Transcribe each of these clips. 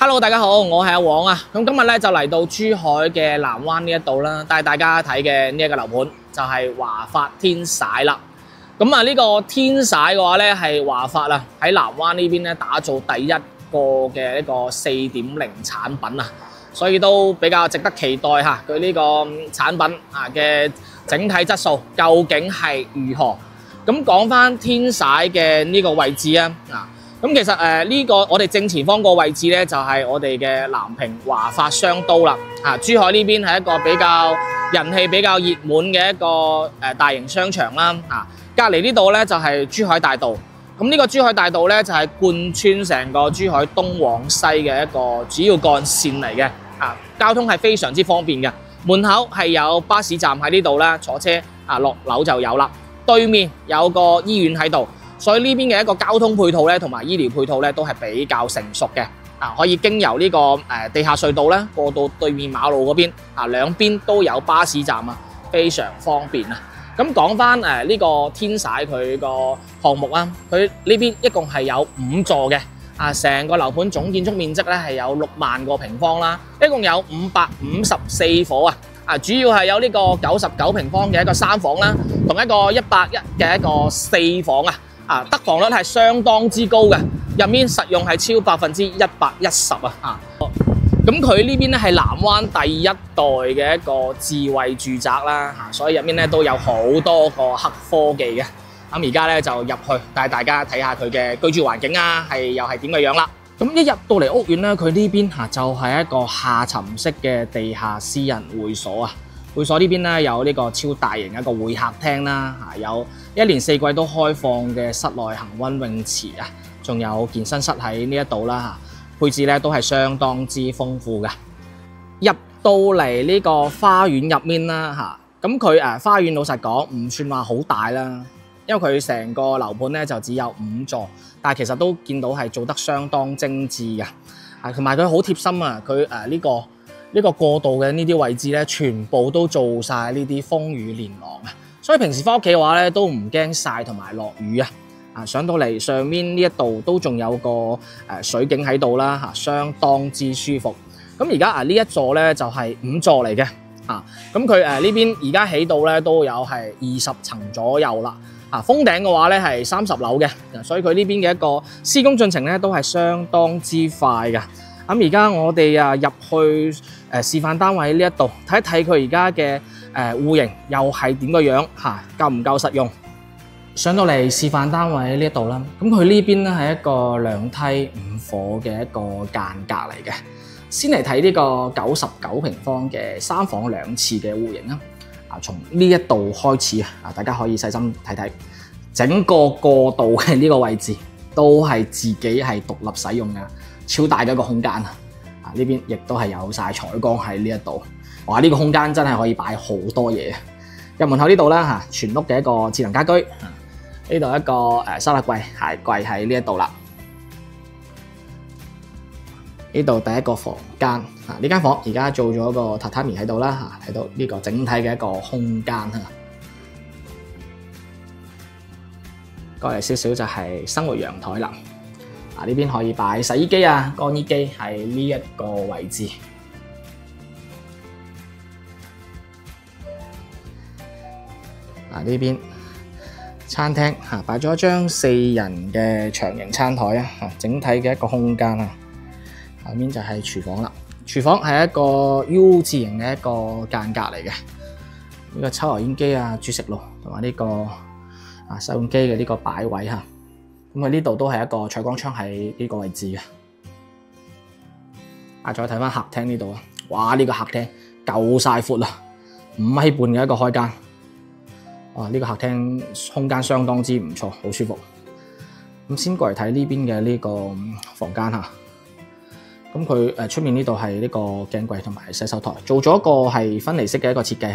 Hello， 大家好，我係阿黃啊。咁今日咧就嚟到珠海嘅南灣呢一度啦，帶大家睇嘅呢一個樓盤就係華發天璽啦。咁啊，呢個天璽嘅話咧係華發啊喺南灣呢邊咧打造第一個嘅一個 4.0 產品啊，所以都比較值得期待嚇佢呢個產品啊嘅整體質素究竟係如何。咁講翻天璽嘅呢個位置啊，咁其實呢個我哋正前方個位置咧就係我哋嘅南平華發商都啦。珠海呢邊係一個比較人氣比較熱門嘅一個大型商場啦。隔離呢度咧就係珠海大道。咁呢個珠海大道咧就係貫穿成個珠海東往西嘅一個主要幹線嚟嘅。交通係非常之方便嘅。門口係有巴士站喺呢度啦，坐車落樓就有啦。對面有個醫院喺度。所以呢邊嘅一個交通配套咧，同埋醫療配套咧，都係比較成熟嘅。可以經由呢個地下隧道咧，過到對面馬路嗰邊。兩邊都有巴士站啊，非常方便啊。咁講翻呢個天璽佢個項目啊，佢呢邊一共係有5座嘅。成個樓盤總建築面積咧係有6萬個平方啦，一共有554伙啊。主要係有呢個99平方嘅一個3房啦，同一個101嘅一個4房啊。得房率係相當之高嘅，入面實用係超110%啊！咁佢呢邊咧係南灣第一代嘅一個智慧住宅啦，所以入面咧都有好多個黑科技嘅。咁而家咧就入去帶大家睇下佢嘅居住環境啊，又係點嘅樣啦。咁一入到嚟屋苑咧，佢呢邊就係一個下沉式嘅地下私人會所啊。會所呢邊咧有呢個超大型一個會客廳啦，有1年4季都開放嘅室內恆溫泳池啊，仲有健身室喺呢一度啦，配置咧都係相當之豐富嘅。入到嚟呢個花園入面啦，咁佢花園老實講唔算話好大啦，因為佢成個樓盤咧就只有5座，但係其實都見到係做得相當精緻嘅，同埋佢好貼心啊，佢呢個過渡嘅呢啲位置咧，全部都做晒呢啲風雨連廊啊！所以平時翻屋企嘅話咧，都唔驚曬同埋落雨啊！上到嚟上面呢一度都仲有個水景喺度啦，相當之舒服。咁而家呢一座咧就係5座嚟嘅，咁佢呢邊而家起到咧都有係20層左右啦。封頂嘅話咧係30樓嘅，所以佢呢邊嘅一個施工進程咧都係相當之快嘅。咁而家我哋入去示範單位呢一度睇一睇佢而家嘅戶型又係點個樣嚇，夠唔夠實用？上到嚟示範單位呢一度啦，咁佢呢邊咧係一個2梯5伙嘅一個間隔嚟嘅。先嚟睇呢個99平方嘅3房2廁嘅戶型啦。從呢一度開始大家可以細心睇睇，整個過渡嘅呢個位置都係自己係獨立使用嘅。超大嘅一個空間呢邊亦都係有晒採光喺呢一度。哇！呢個空間真係可以擺好多嘢。入門口呢度啦全屋嘅一個智能家居。呢度一個收納櫃、鞋櫃喺呢一度啦。呢度第一個房間呢間房而家做咗個榻榻米喺度啦，睇到呢個整體嘅一個空間。過嚟少少就係生活陽台啦。呢邊可以擺洗衣機乾衣機喺呢一個位置。呢邊餐廳擺咗一張4人嘅長形餐台整體嘅一個空間下面就係廚房啦。廚房係一個 U 字形嘅一個間隔嚟嘅。呢個抽油煙機煮食爐同埋呢個洗碗機嘅呢個擺位咁佢呢度都係一個採光窗喺呢個位置嘅。再睇翻客廳呢度哇！呢個客廳夠晒闊啦，5米半嘅一個開間。哇！呢個客廳空間相當之唔錯，好舒服。咁先過嚟睇呢邊嘅呢個房間咁佢出面呢度係呢個鏡櫃同埋洗手台，做咗一個係分離式嘅一個設計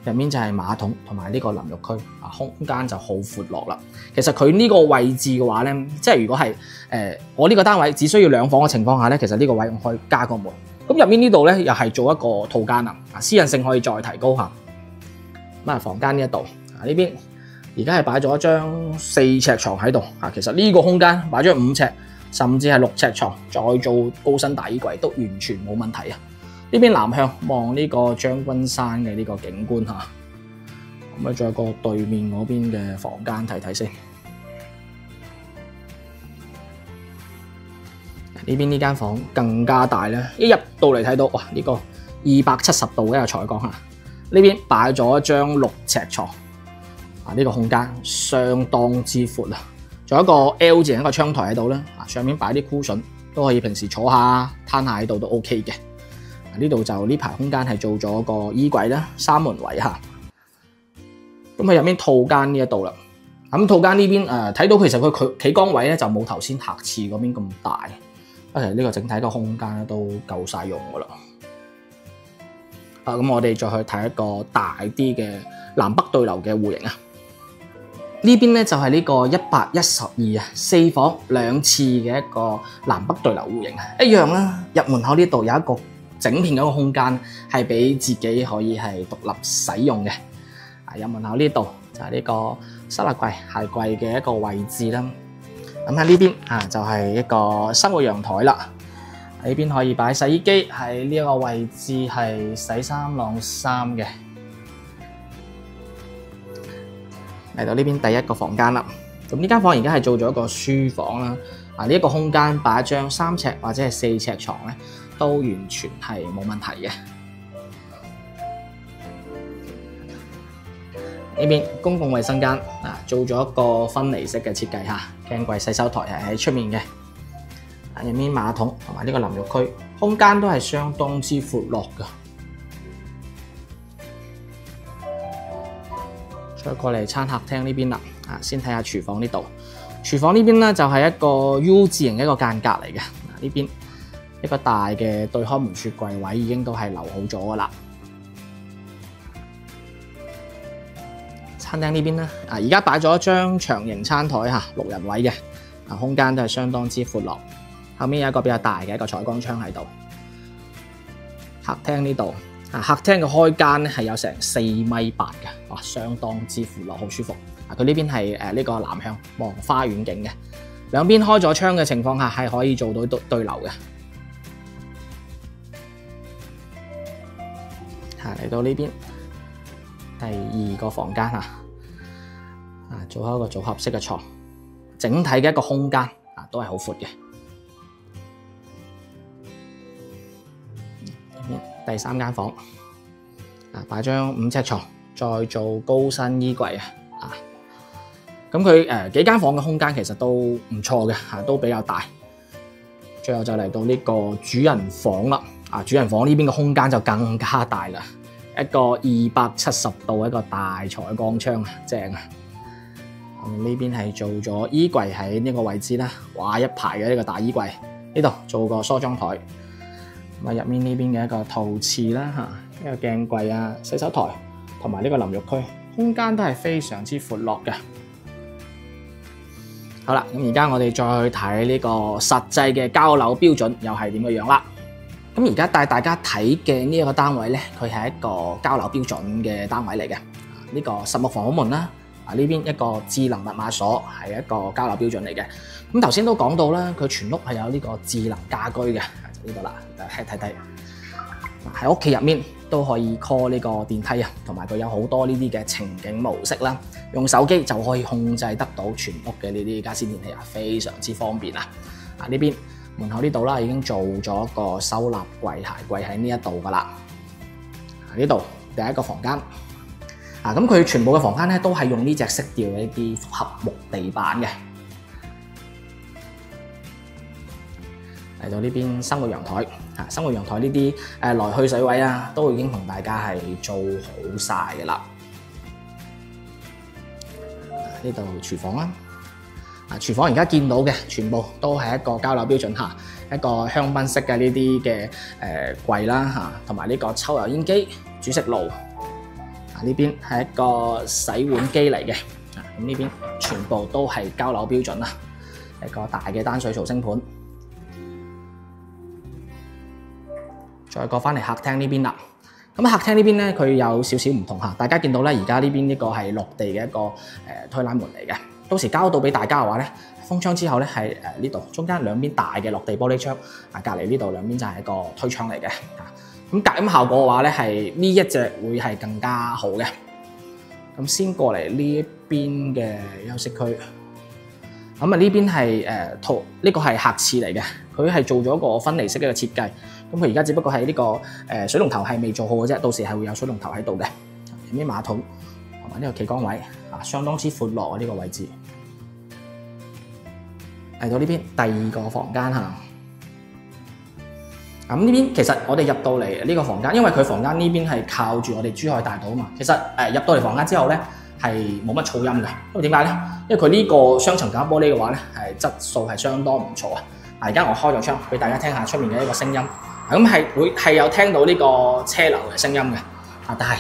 入面就係馬桶同埋呢個淋浴區，空間就好闊落啦。其實佢呢個位置嘅話咧，即係如果係我呢個單位只需要2房嘅情況下咧，其實呢個位我可以加個門。咁入面呢度咧又係做一個套間私人性可以再提高下。咁房間呢一度呢邊而家係擺咗一張4尺床喺度其實呢個空間擺咗5尺甚至係6尺床，再做高身大衣櫃都完全冇問題啊！呢邊南向望呢個將軍山嘅呢個景觀嚇，咁啊再過對面嗰邊嘅房間睇睇先。呢邊呢間房更加大咧，一入到嚟睇到哇，呢個270度嘅一個採光嚇，呢邊擺咗一張6尺床，啊呢個空間相當之闊啊！仲有一個 L 字形一個窗台喺度啦，啊上面擺啲 cushion都可以平時坐下攤下喺度都 OK 嘅。呢度就呢排空間係做咗個衣櫃啦，3門位嚇。咁喺入面套間呢一度啦，咁套間呢邊睇到其實佢企缸位咧就冇頭先客廁嗰邊咁大。其實呢個整體嘅空間都夠晒用噶啦。咁我哋再去睇一個大啲嘅南北對流嘅戶型啊。呢邊咧就係呢個112啊，4房2廁嘅一個南北對流戶型啊，一樣啦。入門口呢度有一個整片嘅一個空間係俾自己可以係獨立使用嘅。入門口呢度就係呢個收納櫃、鞋櫃嘅一個位置啦。咁喺呢邊就係一個生活陽台啦，喺呢邊可以擺洗衣機，喺呢一個位置係洗衫晾衫嘅。嚟到呢邊第一個房間啦，咁呢間房而家係做咗一個書房啦。呢一個空間擺一張3尺或者係4尺床咧，都完全係冇問題嘅。呢邊公共衛生間做咗一個分離式嘅設計嚇，鏡櫃洗手台係喺出面嘅，入面馬桶同埋呢個淋浴區，空間都係相當之闊落㗎。再過嚟餐客廳呢邊啦，先睇下廚房呢度。廚房呢邊咧就係一個 U 字形嘅一個間隔嚟嘅，呢邊一個大嘅對開門雪櫃位已經都係留好咗㗎啦。餐廳呢邊咧，而家擺咗一張長形餐台嚇，6人位嘅，空間都係相當之闊落。後面有一個比較大嘅一個採光窗喺度。客廳呢度，客廳嘅開間咧係有成4.8米嘅，哇，相當之闊落，好舒服。佢呢邊係呢個南向望花園景嘅，兩邊開咗窗嘅情況下係可以做到對流嘅。嚟到呢邊第2個房間做開一個組合式嘅床，整體嘅一個空間都係好闊嘅。第3間房擺張5尺床，再做高身衣櫃啊。咁佢幾間房嘅空間其實都唔錯嘅，都比較大。最後就嚟到呢個主人房啦。主人房呢邊嘅空間就更加大啦，一個270度一個大採光窗啊，正啊！呢邊係做咗衣櫃喺呢個位置啦，哇，一排嘅呢個大衣櫃，呢度做個梳妝台。咁入面呢邊嘅一個陶瓷啦一個鏡櫃啊、洗手台同埋呢個淋浴區，空間都係非常之闊落嘅。好啦，咁而家我哋再去睇呢個實際嘅交樓標準又係點嘅樣啦。咁而家帶大家睇嘅呢一個單位咧，佢係一個交樓標準嘅單位嚟嘅。呢個實木防火門啦，呢邊一個智能密碼鎖係一個交樓標準嚟嘅。咁頭先都講到啦，佢全屋係有呢個智能家居嘅，就呢度啦，睇喺屋企入面都可以 call 呢個電梯啊，同埋佢有好多呢啲嘅情景模式啦，用手機就可以控制得到全屋嘅呢啲家私電器啊，非常之方便啊！呢邊門口呢度啦，已經做咗個收納櫃、鞋櫃喺呢一度噶啦。呢度第一個房間，咁佢全部嘅房間咧都係用呢隻色調嘅一啲複合木地板嘅。嚟到呢邊生活陽台，生活陽台呢啲來去水位啊，都已經同大家係做好晒嘅啦。呢度廚房啦，廚房而家見到嘅全部都係一個交樓標準嚇，一個香檳式嘅呢啲嘅櫃啦嚇，同埋呢個抽油煙機、煮食爐。呢邊係一個洗碗機嚟嘅，咁呢邊全部都係交樓標準啦，一個大嘅單水槽星盤。再過返嚟客廳呢邊啦，咁客廳呢邊咧佢有少少唔同嚇，大家見到咧而家呢邊呢個係落地嘅一個推拉門嚟嘅，到時交到俾大家嘅話咧，封窗之後咧係呢度中間兩邊大嘅落地玻璃窗，隔離呢度兩邊就係一個推窗嚟嘅。咁隔音效果嘅話咧，係呢一隻會係更加好嘅。咁先過嚟呢一邊嘅休息區。咁啊呢邊係呢個係客廁嚟嘅，佢係做咗個分離式嘅設計。咁佢而家只不過係呢個水龍頭係未做好嘅啫，到時係會有水龍頭喺度嘅。呢邊馬桶同埋呢個企缸位相當之闊落啊！呢個位置嚟到呢邊第二個房間嚇。咁呢邊其實我哋入到嚟呢個房間，因為佢房間呢邊係靠住我哋珠海大道啊嘛。其實入到嚟房間之後咧係冇乜噪音嘅，因為點解咧？因為佢呢個雙層夾玻璃嘅話咧係質素係相當唔錯啊！而家我開咗窗俾大家聽下出面嘅一個聲音，咁係有聽到呢個車流嘅聲音嘅。但係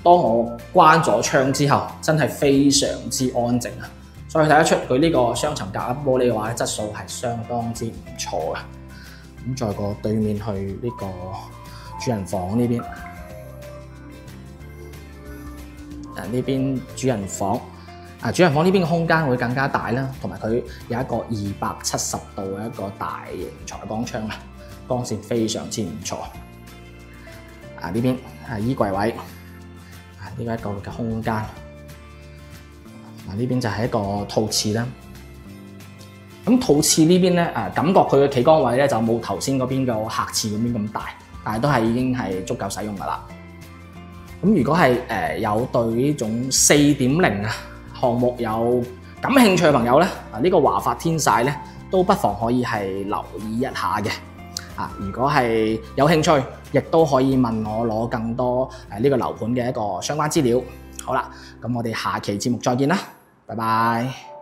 當我關咗窗之後，真係非常之安靜啊！所以睇得出佢呢個雙層隔音玻璃嘅話，質素係相當之唔錯嘅。咁再過對面去呢個主人房呢邊，呢邊主人房，主人房呢邊嘅空間會更加大啦，同埋佢有一個270度嘅一個大型採光窗啊，光線非常之唔錯。呢邊衣櫃位，呢個一個嘅空間。呢邊就係一個套廁啦。咁套廁呢邊咧，感覺佢嘅企缸位咧就冇頭先嗰邊嘅客廁嗰邊咁大，但係都係已經係足夠使用噶啦。咁如果係有對呢種4.0項目有感興趣嘅朋友咧，呢個華發天璽咧都不妨可以係留意一下嘅。如果係有興趣，亦都可以問我攞更多呢個樓盤嘅一個相關資料。好啦，咁我哋下期節目再見啦，拜拜。